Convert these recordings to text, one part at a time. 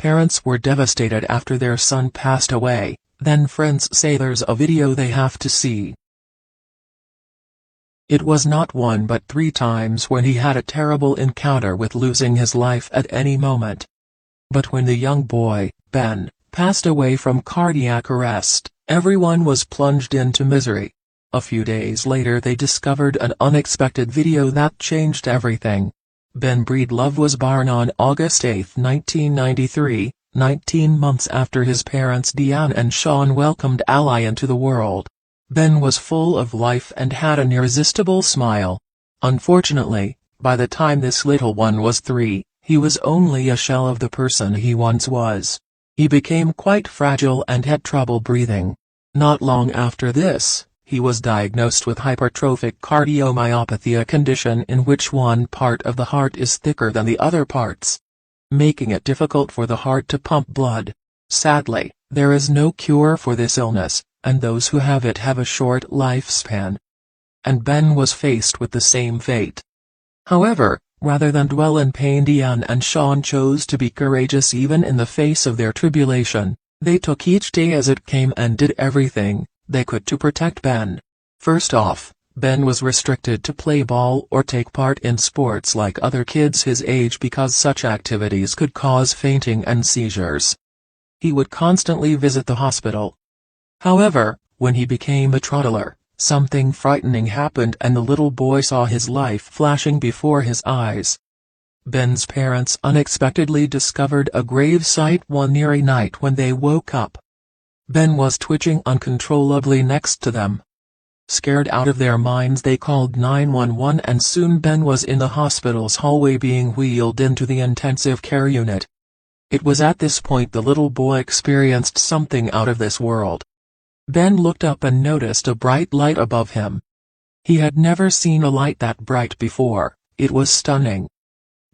parents were devastated after their son passed away. Then friends say there's a video they have to see. It was not one but 3 times when he had a terrible encounter with losing his life at any moment. But when the young boy, Ben, passed away from cardiac arrest, everyone was plunged into misery. A few days later they discovered an unexpected video that changed everything. Ben Breedlove was born on August 8, 1993, 19 months after his parents Deanne and Sean welcomed Ally into the world. Ben was full of life and had an irresistible smile. Unfortunately, by the time this little one was 3, he was only a shell of the person he once was. He became quite fragile and had trouble breathing. Not long after this, he was diagnosed with hypertrophic cardiomyopathy, a condition in which one part of the heart is thicker than the other parts, making it difficult for the heart to pump blood. Sadly, there is no cure for this illness, and those who have it have a short lifespan. And Ben was faced with the same fate. However, rather than dwell in pain, Deanne and Sean chose to be courageous even in the face of their tribulation. They took each day as it came and did everything they could to protect Ben. First off, Ben was restricted to play ball or take part in sports like other kids his age because such activities could cause fainting and seizures. He would constantly visit the hospital. However, when he became a toddler, something frightening happened and the little boy saw his life flashing before his eyes. Ben's parents unexpectedly discovered a grave sight one eerie night when they woke up. Ben was twitching uncontrollably next to them. Scared out of their minds, they called 911 and soon Ben was in the hospital's hallway being wheeled into the intensive care unit. It was at this point the little boy experienced something out of this world. Ben looked up and noticed a bright light above him. He had never seen a light that bright before. It was stunning.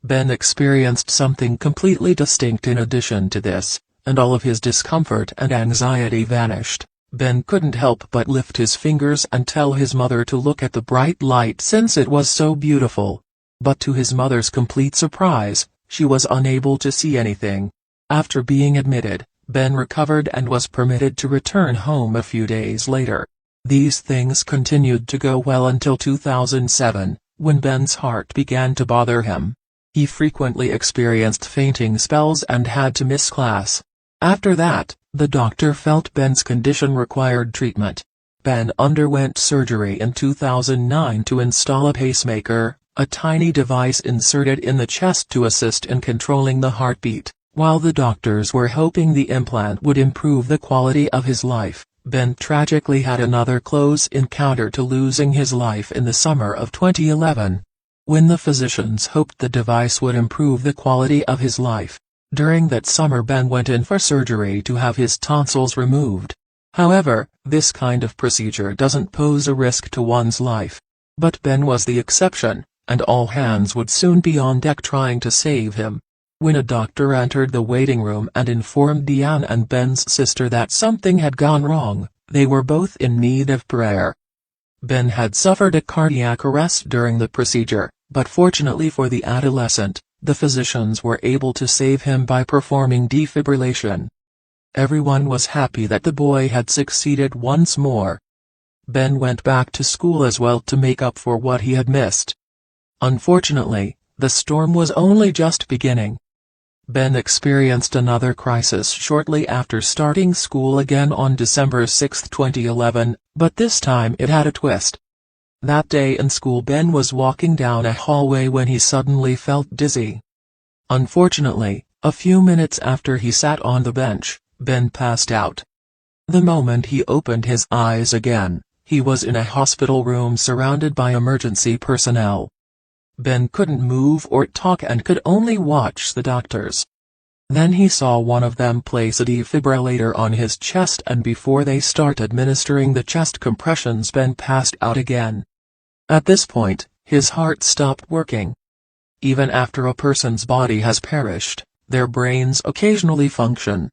Ben experienced something completely distinct in addition to this, and all of his discomfort and anxiety vanished. Ben couldn't help but lift his fingers and tell his mother to look at the bright light since it was so beautiful. But to his mother's complete surprise, she was unable to see anything. After being admitted, Ben recovered and was permitted to return home a few days later. These things continued to go well until 2007, when Ben's heart began to bother him. He frequently experienced fainting spells and had to miss class. After that, the doctor felt Ben's condition required treatment. Ben underwent surgery in 2009 to install a pacemaker, a tiny device inserted in the chest to assist in controlling the heartbeat. While the doctors were hoping the implant would improve the quality of his life, Ben tragically had another close encounter to losing his life in the summer of 2011. When the physicians hoped the device would improve the quality of his life, during that summer Ben went in for surgery to have his tonsils removed. However, this kind of procedure doesn't pose a risk to one's life. But Ben was the exception, and all hands would soon be on deck trying to save him. When a doctor entered the waiting room and informed Deanne and Ben's sister that something had gone wrong, they were both in need of prayer. Ben had suffered a cardiac arrest during the procedure, but fortunately for the adolescent, the physicians were able to save him by performing defibrillation. Everyone was happy that the boy had succeeded once more. Ben went back to school as well to make up for what he had missed. Unfortunately, the storm was only just beginning. Ben experienced another crisis shortly after starting school again on December 6, 2011, but this time it had a twist. That day in school Ben was walking down a hallway when he suddenly felt dizzy. Unfortunately, a few minutes after he sat on the bench, Ben passed out. The moment he opened his eyes again, he was in a hospital room surrounded by emergency personnel. Ben couldn't move or talk and could only watch the doctors. Then he saw one of them place a defibrillator on his chest, and before they start administering the chest compressions, Ben passed out again. At this point, his heart stopped working. Even after a person's body has perished, their brains occasionally function.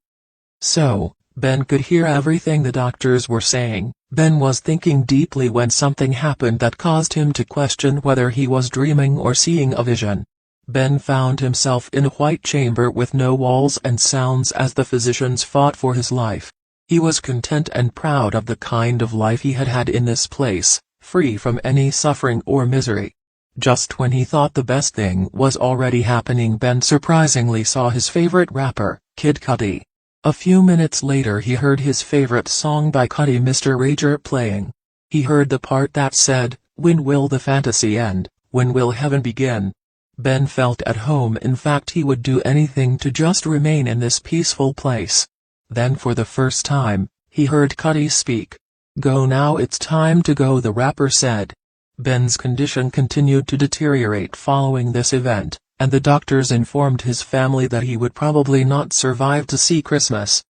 So, Ben could hear everything the doctors were saying. Ben was thinking deeply when something happened that caused him to question whether he was dreaming or seeing a vision. Ben found himself in a white chamber with no walls and sounds as the physicians fought for his life. He was content and proud of the kind of life he had had in this place, free from any suffering or misery. Just when he thought the best thing was already happening, Ben surprisingly saw his favorite rapper, Kid Cudi. A few minutes later he heard his favorite song by Cudi, Mr. Rager, playing. He heard the part that said, "When will the fantasy end? When will heaven begin?" Ben felt at home. In fact, he would do anything to just remain in this peaceful place. Then for the first time, he heard Cudi speak. "Go now, it's time to go," the rapper said. Ben's condition continued to deteriorate following this event, and the doctors informed his family that he would probably not survive to see Christmas.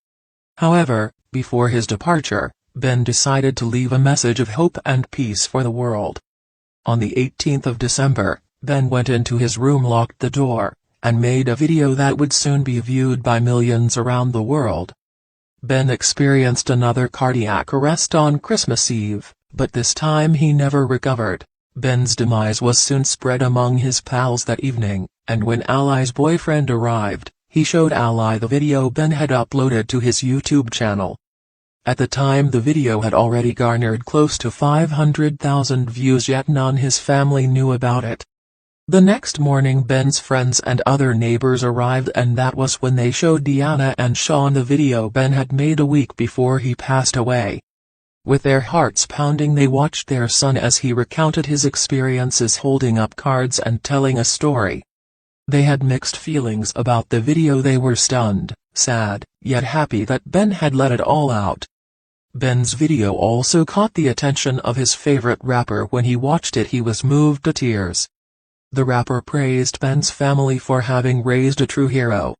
However, before his departure, Ben decided to leave a message of hope and peace for the world. On the 18th of December, Ben went into his room, locked the door, and made a video that would soon be viewed by millions around the world. Ben experienced another cardiac arrest on Christmas Eve, but this time he never recovered. Ben's demise was soon spread among his pals that evening, and when Ali's boyfriend arrived, he showed Ali the video Ben had uploaded to his YouTube channel. At the time, the video had already garnered close to 500,000 views, yet none of his family knew about it. The next morning, Ben's friends and other neighbors arrived, and that was when they showed Diana and Sean the video Ben had made a week before he passed away. With their hearts pounding, they watched their son as he recounted his experiences, holding up cards and telling a story. They had mixed feelings about the video. They were stunned, sad, yet happy that Ben had let it all out. Ben's video also caught the attention of his favorite rapper. When he watched it, he was moved to tears. The rapper praised Ben's family for having raised a true hero.